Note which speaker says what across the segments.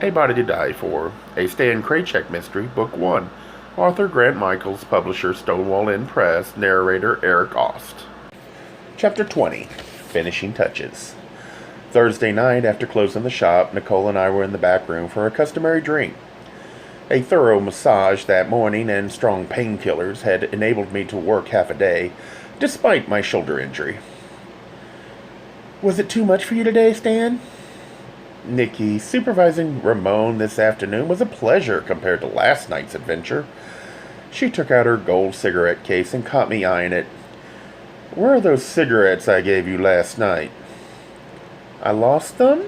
Speaker 1: A Body to Die For, a Stan Kraychik mystery, Book 1. Author Grant Michaels, publisher Stonewall Inn Press, narrator Eric Ost. Chapter 20. Finishing Touches. Thursday night, after closing the shop, Nicole and I were in the back room for a customary drink. A thorough massage that morning and strong painkillers had enabled me to work half a day, despite my shoulder injury. "Was it too much for you today, Stan?" "Nikki, supervising Ramon this afternoon was a pleasure compared to last night's adventure." She took out her gold cigarette case and caught me eyeing it. "Where are those cigarettes I gave you last night?" "I lost them?"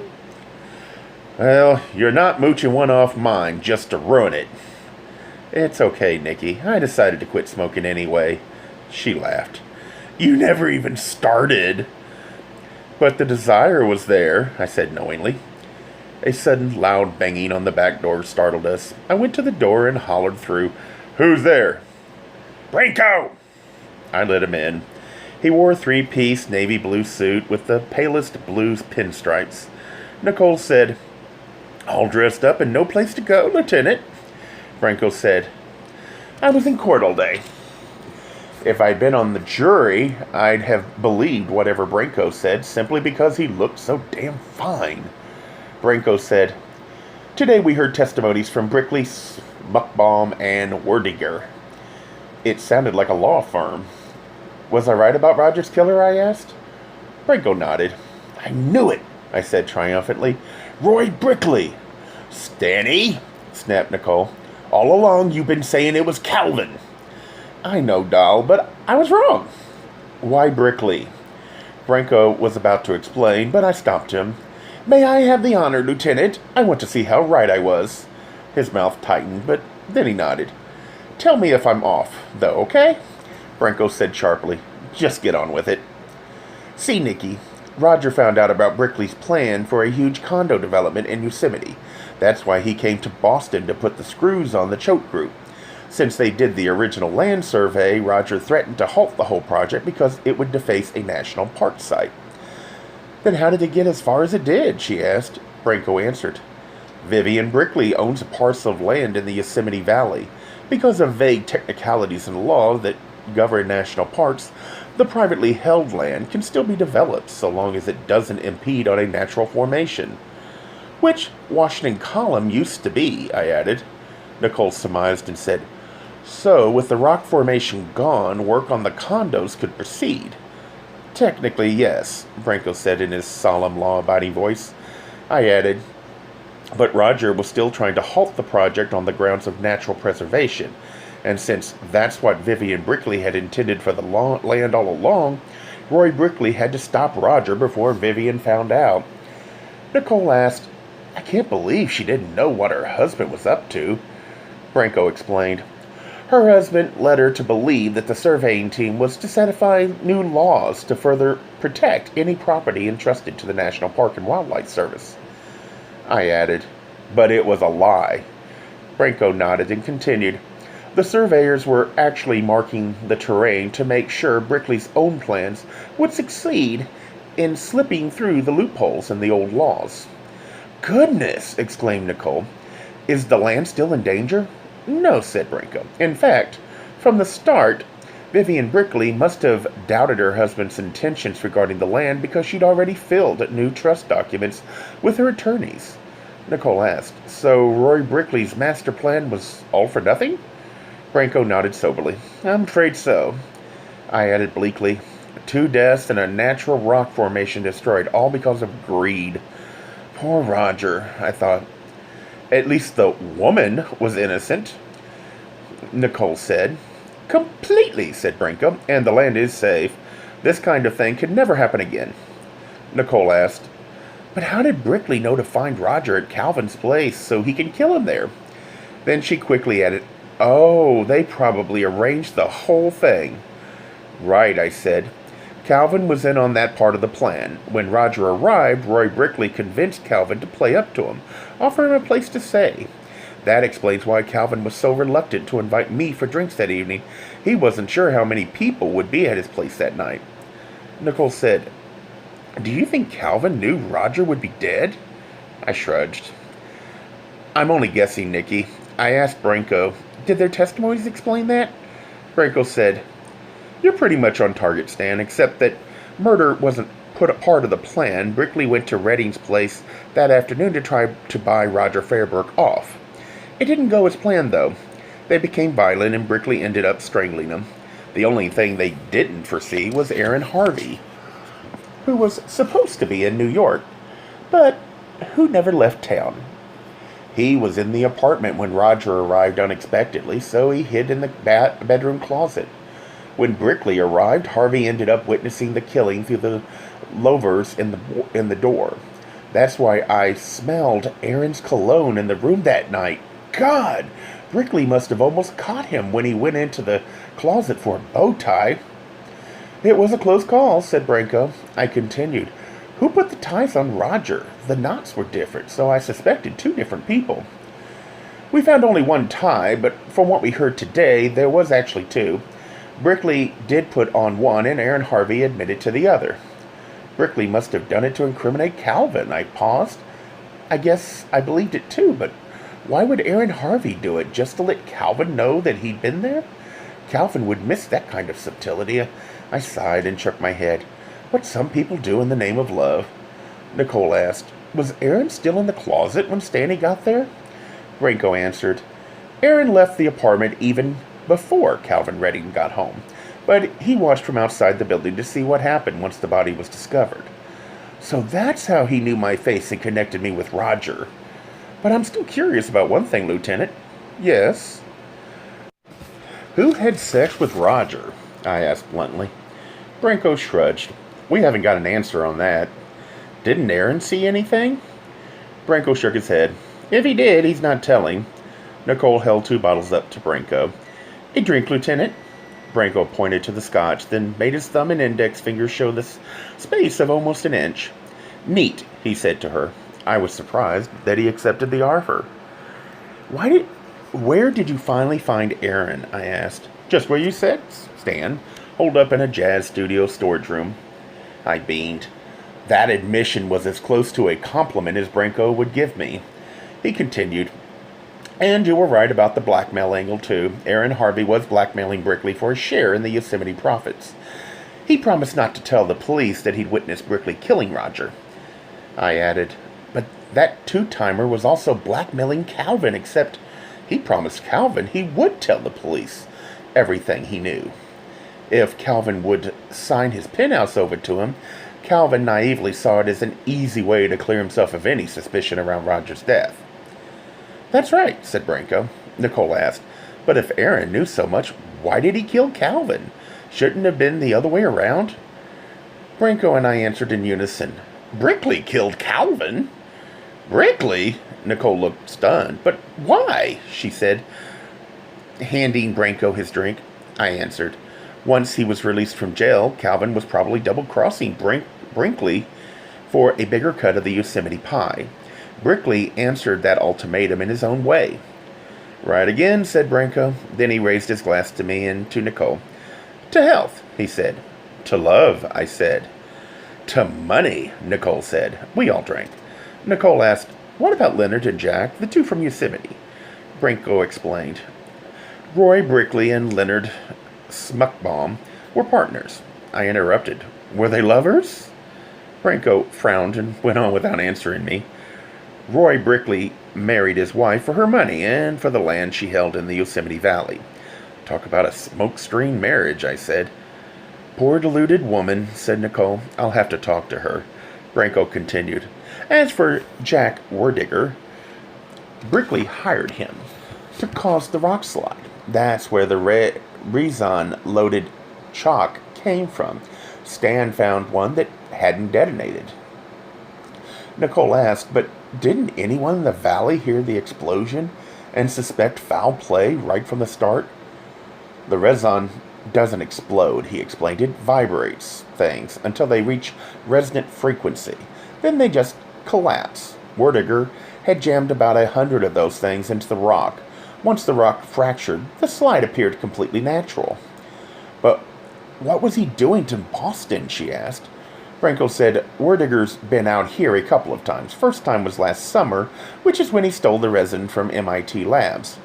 Speaker 1: "Well, you're not mooching one off mine just to ruin it." "It's okay, Nikki. I decided to quit smoking anyway." She laughed. "You never even started." "But the desire was there," I said knowingly. A sudden loud banging on the back door startled us. I went to the door and hollered through, "Who's there?" "Branco!" I let him in. He wore a three-piece navy blue suit with the palest blue pinstripes. Nicole said, "All dressed up and no place to go, Lieutenant." Branco said, "I was in court all day." If I'd been on the jury, I'd have believed whatever Branco said simply because he looked so damn fine. Branco said, "Today we heard testimonies from Brickley, Buckbaum, and Werdiger." It sounded like a law firm. "Was I right about Roger's killer?" I asked. Branco nodded. "I knew it," I said triumphantly. "Roy Brickley." "Stanny," snapped Nicole. "All along you've been saying it was Calvin." "I know, doll, but I was wrong." "Why Brickley?" Branco was about to explain, but I stopped him. "May I have the honor, Lieutenant? I want to see how right I was." His mouth tightened, but then he nodded. "Tell me if I'm off, though, okay?" Branco said sharply. "Just get on with it." "See, Nikki, Roger found out about Brickley's plan for a huge condo development in Yosemite. That's why he came to Boston to put the screws on the Choate Group. Since they did the original land survey, Roger threatened to halt the whole project because it would deface a national park site." "Then how did it get as far as it did?" she asked. Branco answered, "Vivian Brickley owns a parcel of land in the Yosemite Valley. Because of vague technicalities in law that govern national parks, the privately held land can still be developed so long as it doesn't impede on a natural formation." "Which Washington Column used to be," I added. Nicole surmised and said, "So, with the rock formation gone, work on the condos could proceed." "Technically, yes," Branco said in his solemn, law-abiding voice. I added, "But Roger was still trying to halt the project on the grounds of natural preservation, and since that's what Vivian Brickley had intended for the land all along, Roy Brickley had to stop Roger before Vivian found out." Nicole asked, "I can't believe she didn't know what her husband was up to." Branco explained, "Her husband led her to believe that the surveying team was to satisfy new laws to further protect any property entrusted to the National Park and Wildlife Service." I added, "But it was a lie." Branco nodded and continued, "The surveyors were actually marking the terrain to make sure Brickley's own plans would succeed in slipping through the loopholes in the old laws." "Goodness!" exclaimed Nicole. "Is the land still in danger?" "No," said Branco. "In fact, from the start, Vivian Brickley must have doubted her husband's intentions regarding the land because she'd already filled new trust documents with her attorneys." Nicole asked, "So Roy Brickley's master plan was all for nothing?" Branco nodded soberly. "I'm afraid so." I added bleakly, "2 deaths and a natural rock formation destroyed, all because of greed. Poor Roger," I thought. "At least the woman was innocent," Nicole said. "Completely," said Branco, "and the land is safe. This kind of thing could never happen again." Nicole asked, "But how did Brickley know to find Roger at Calvin's place so he can kill him there?" Then she quickly added, "Oh, they probably arranged the whole thing." "Right," I said. "Calvin was in on that part of the plan. When Roger arrived, Roy Brickley convinced Calvin to play up to him, offer him a place to stay. That explains why Calvin was so reluctant to invite me for drinks that evening. He wasn't sure how many people would be at his place that night." Nicole said, "Do you think Calvin knew Roger would be dead?" I shrugged. I'm only guessing, Nikki. I asked Branco, did their testimonies explain that? Branco said, you're pretty much on target, Stan, except that murder wasn't put a part of the plan. Brickley went to Redding's place that afternoon to try to buy Roger Fairbrook off. It didn't go as planned, though. They became violent, and Brickley ended up strangling him. The only thing they didn't foresee was Aaron Harvey, who was supposed to be in New York, but who never left town. He was in the apartment when Roger arrived unexpectedly, so he hid in the bedroom closet. When Brickley arrived, Harvey ended up witnessing the killing through the louvers in the door. That's why I smelled Aaron's cologne in the room that night. God! Brickley must have almost caught him when he went into the closet for a bow tie. It was a close call, said Branco. I continued. Who put the ties on Roger? The knots were different, so I suspected two different people. We found only one tie, but from what we heard today, there was actually two. Brickley did put on one, and Aaron Harvey admitted to the other. Brickley must have done it to incriminate Calvin. I paused. I guess I believed it too, but why would Aaron Harvey do it? Just to let Calvin know that he'd been there? Calvin would miss that kind of subtlety. I sighed and shook my head. What some people do in the name of love. Nicole asked, was Aaron still in the closet when Stanley got there? Branco answered, Aaron left the apartment even before Calvin Redding got home, but he watched from outside the building to see what happened once the body was discovered. So that's how he knew my face and connected me with Roger. But I'm still curious about one thing, Lieutenant. Yes? Who had sex with Roger? I asked bluntly. Branco shrugged. We haven't got an answer on that. Didn't Aaron see anything? Branco shook his head. If he did, he's not telling. Nicole held 2 bottles up to Branco. A drink, Lieutenant. Branco pointed to the scotch, then made his thumb and index fingers show the space of almost an inch. Neat, he said to her. I was surprised that he accepted the offer. Where did you finally find Aaron? I asked. Just where you said, Stan. Holed up in a jazz studio storage room. I beamed. That admission was as close to a compliment as Branco would give me. He continued, and you were right about the blackmail angle, too. Aaron Harvey was blackmailing Brickley for a share in the Yosemite profits. He promised not to tell the police that he'd witnessed Brickley killing Roger. I added, but that two-timer was also blackmailing Calvin, except he promised Calvin he would tell the police everything he knew. If Calvin would sign his penthouse over to him, Calvin naively saw it as an easy way to clear himself of any suspicion around Roger's death. That's right, said Branco. Nicole asked, but if Aaron knew so much, why did he kill Calvin? Shouldn't it have been the other way around? Branco and I answered in unison. Brickley killed Calvin? Brickley? Nicole looked stunned. But why? She said, handing Branco his drink. I answered. Once he was released from jail, Calvin was probably double-crossing Brinkley for a bigger cut of the Yosemite pie. Brickley answered that ultimatum in his own way. Right again, said Branco. Then he raised his glass to me and to Nicole. To health, he said. To love, I said. To money, Nicole said. We all drank. Nicole asked, what about Leonard and Jack, the two from Yosemite? Branco explained. Roy Brickley and Leonard Smuckbaum were partners. I interrupted. Were they lovers? Branco frowned and went on without answering me. Roy Brickley married his wife for her money and for the land she held in the Yosemite Valley. Talk about a smokescreen marriage, I said. Poor deluded woman, said Nicole. I'll have to talk to her. Branco continued. As for Jack Werdiger, Brickley hired him to cause the rock slide. That's where the resin-loaded chalk came from. Stan found one that hadn't detonated. Nicole asked, but didn't anyone in the valley hear the explosion and suspect foul play right from the start? The resin doesn't explode, he explained. It vibrates things until they reach resonant frequency. Then they just collapse. Werdiger had jammed about 100 of those things into the rock. Once the rock fractured, the slide appeared completely natural. But what was he doing to Boston, she asked. Branco said Werdiger's been out here a couple of times. First time was last summer, which is when he stole the resin from MIT labs.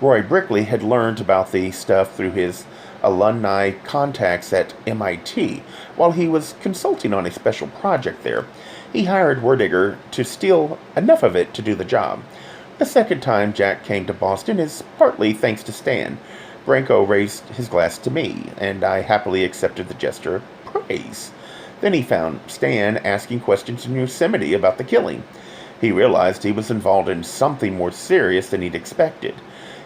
Speaker 1: Roy Brickley had learned about the stuff through his alumni contacts at MIT while he was consulting on a special project there. He hired Werdiger to steal enough of it to do the job. The second time Jack came to Boston is partly thanks to Stan. Branco raised his glass to me, and I happily accepted the gesture of praise. Then he found Stan asking questions in Yosemite about the killing. He realized he was involved in something more serious than he'd expected.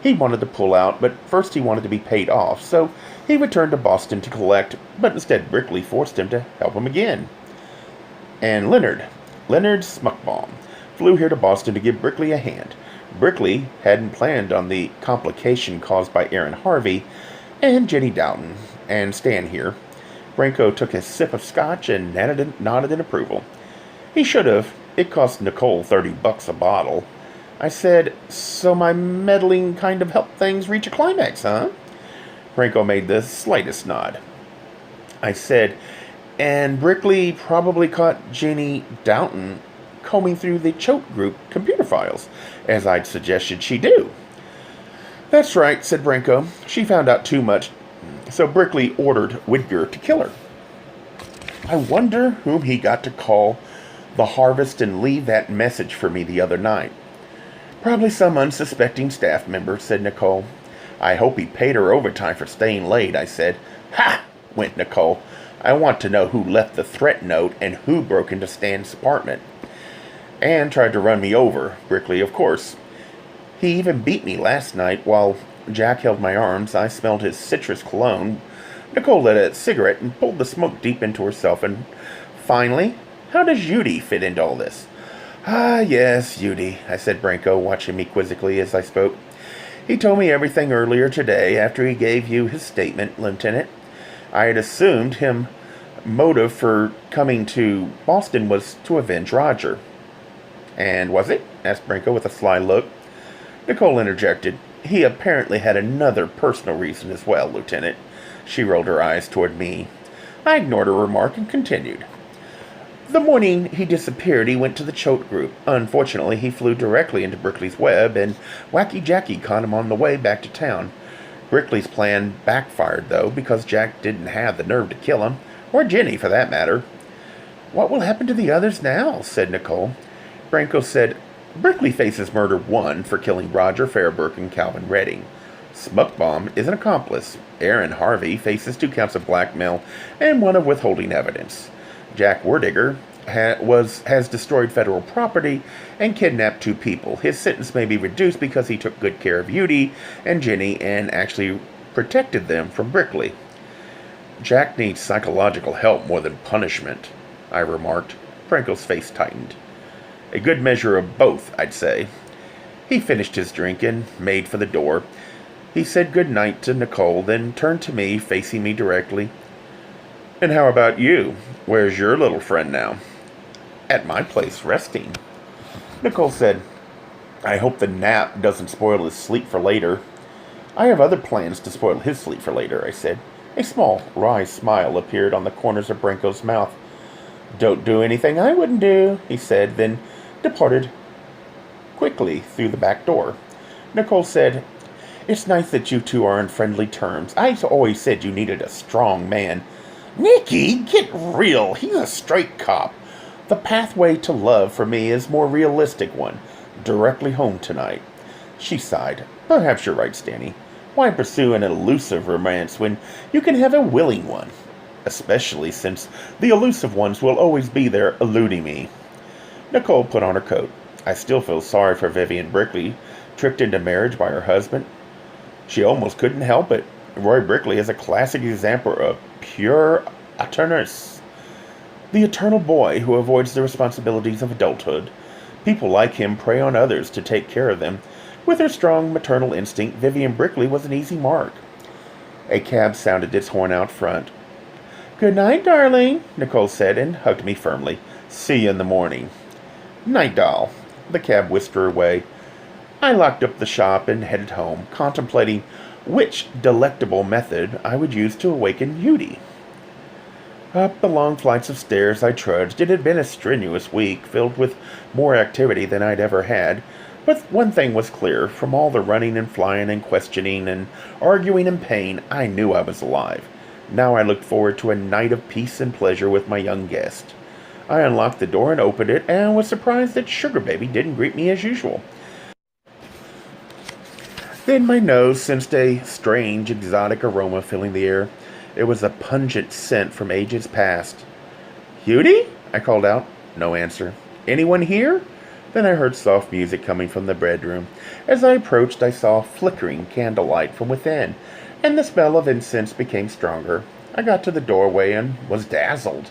Speaker 1: He wanted to pull out, but first he wanted to be paid off, so he returned to Boston to collect, but instead Brickley forced him to help him again. And Leonard Smuckbaum, flew here to Boston to give Brickley a hand. Brickley hadn't planned on the complication caused by Aaron Harvey and Jenny Doughton and Stan here. Branco took a sip of scotch and nodded in approval. He should have. It cost Nicole $30 a bottle. I said, so my meddling kind of helped things reach a climax, huh? Branco made the slightest nod. I said, and Brickley probably caught Jenny Doughton combing through the Choate Group computer files, as I'd suggested she do. That's right, said Branco. She found out too much, so Brickley ordered Whitger to kill her. I wonder whom he got to call the harvest and leave that message for me the other night. Probably some unsuspecting staff member, said Nicole. I hope he paid her overtime for staying late, I said. Ha! Went Nicole. I want to know who left the threat note and who broke into Stan's apartment. And tried to run me over, Brickley, of course. He even beat me last night while Jack held my arms. I smelled his citrus cologne. Nicole lit a cigarette and pulled the smoke deep into herself. And finally, how does Judy fit into all this? Ah, yes, Judy, I said, Branco, watching me quizzically as I spoke. He told me everything earlier today after he gave you his statement, Lieutenant. I had assumed his motive for coming to Boston was to avenge Roger. And was it? Asked Branco with a sly look. Nicole interjected. He apparently had another personal reason as well, Lieutenant. She rolled her eyes toward me. I ignored her remark and continued. The morning he disappeared, he went to the Choate Group. Unfortunately, he flew directly into Brickley's web, and Wacky Jackie caught him on the way back to town. Brickley's plan backfired, though, because Jack didn't have the nerve to kill him, or Jenny, for that matter. What will happen to the others now? Said Nicole. Branco said, Brickley faces murder 1 for killing Roger Fairburke and Calvin Redding. Smuckbaum is an accomplice. Aaron Harvey faces 2 counts of blackmail and 1 of withholding evidence. Jack Werdiger has destroyed federal property and kidnapped 2 people. His sentence may be reduced because he took good care of Judy and Jenny and actually protected them from Brickley. Jack needs psychological help more than punishment, I remarked. Branco's face tightened. A good measure of both, I'd say. He finished his drink and made for the door. He said good night to Nicole, then turned to me, facing me directly. And how about you? Where's your little friend now? At my place, resting. Nicole said, I hope the nap doesn't spoil his sleep for later. I have other plans to spoil his sleep for later, I said. A small, wry smile appeared on the corners of Branco's mouth. Don't do anything I wouldn't do, he said, then departed quickly through the back door. Nicole said, It's nice that you 2 are on friendly terms. I always said you needed a strong man. Nicky, get real. He's a straight cop. The pathway to love for me is a more realistic one. Directly home tonight. She sighed. Perhaps you're right, Stanny. Why pursue an elusive romance when you can have a willing one? Especially since the elusive ones will always be there eluding me. Nicole put on her coat. I still feel sorry for Vivian Brickley, tricked into marriage by her husband. She almost couldn't help it. Roy Brickley is a classic example of pure eternus. The eternal boy who avoids the responsibilities of adulthood. People like him prey on others to take care of them. With her strong maternal instinct, Vivian Brickley was an easy mark. A cab sounded its horn out front. Good night, darling, Nicole said and hugged me firmly. See you in the morning. Night, doll. The cab whisked her away. I locked up the shop and headed home, contemplating which delectable method I would use to awaken Judy. Up the long flights of stairs I trudged. It had been a strenuous week, filled with more activity than I'd ever had. But one thing was clear. From all the running and flying and questioning and arguing and pain, I knew I was alive. Now I looked forward to a night of peace and pleasure with my young guest. I unlocked the door and opened it, and was surprised that Sugar Baby didn't greet me as usual. Then my nose sensed a strange, exotic aroma filling the air. It was a pungent scent from ages past. "Cutie?" I called out. No answer. "Anyone here?" Then I heard soft music coming from the bedroom. As I approached, I saw flickering candlelight from within, and the smell of incense became stronger. I got to the doorway and was dazzled.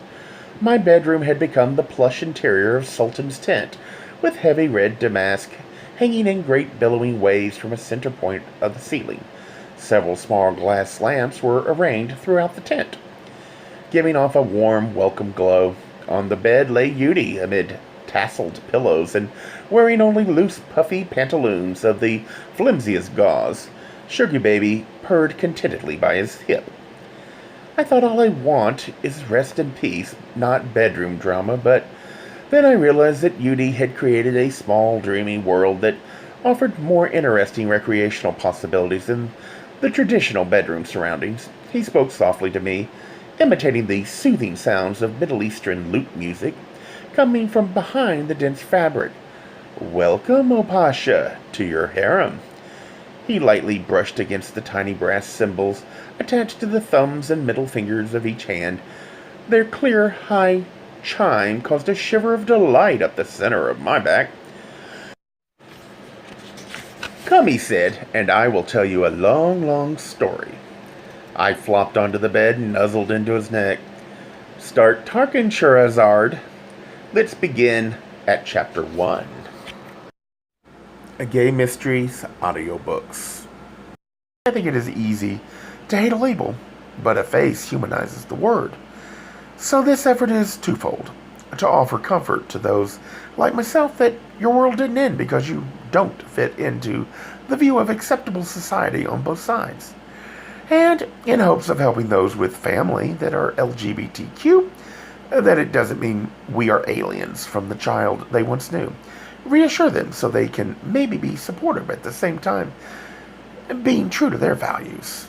Speaker 1: My bedroom had become the plush interior of Sultan's tent, with heavy red damask hanging in great billowing waves from a center point of the ceiling. Several small glass lamps were arranged throughout the tent, giving off a warm, welcome glow. On the bed lay Yudi amid tasseled pillows and wearing only loose, puffy pantaloons of the flimsiest gauze. Sugar Baby purred contentedly by his hip. I thought all I want is rest and peace, not bedroom drama, but then I realized that Yudi had created a small, dreamy world that offered more interesting recreational possibilities than the traditional bedroom surroundings. He spoke softly to me, imitating the soothing sounds of Middle Eastern lute music coming from behind the dense fabric. "Welcome, O Pasha, to your harem." He lightly brushed against the tiny brass cymbals attached to the thumbs and middle fingers of each hand. Their clear, high chime caused a shiver of delight up the center of my back. "Come," he said, "and I will tell you a long, long story." I flopped onto the bed and nuzzled into his neck. "Start talking, Sherazard. Let's begin at Chapter 1. A Gay Mysteries Audiobooks. I think it is easy to hate a label, but a face humanizes the word. So this effort is twofold: to offer comfort to those like myself that your world didn't end because you don't fit into the view of acceptable society on both sides, and in hopes of helping those with family that are LGBTQ, that it doesn't mean we are aliens from the child they once knew. Reassure them so they can maybe be supportive at the same time, being true to their values.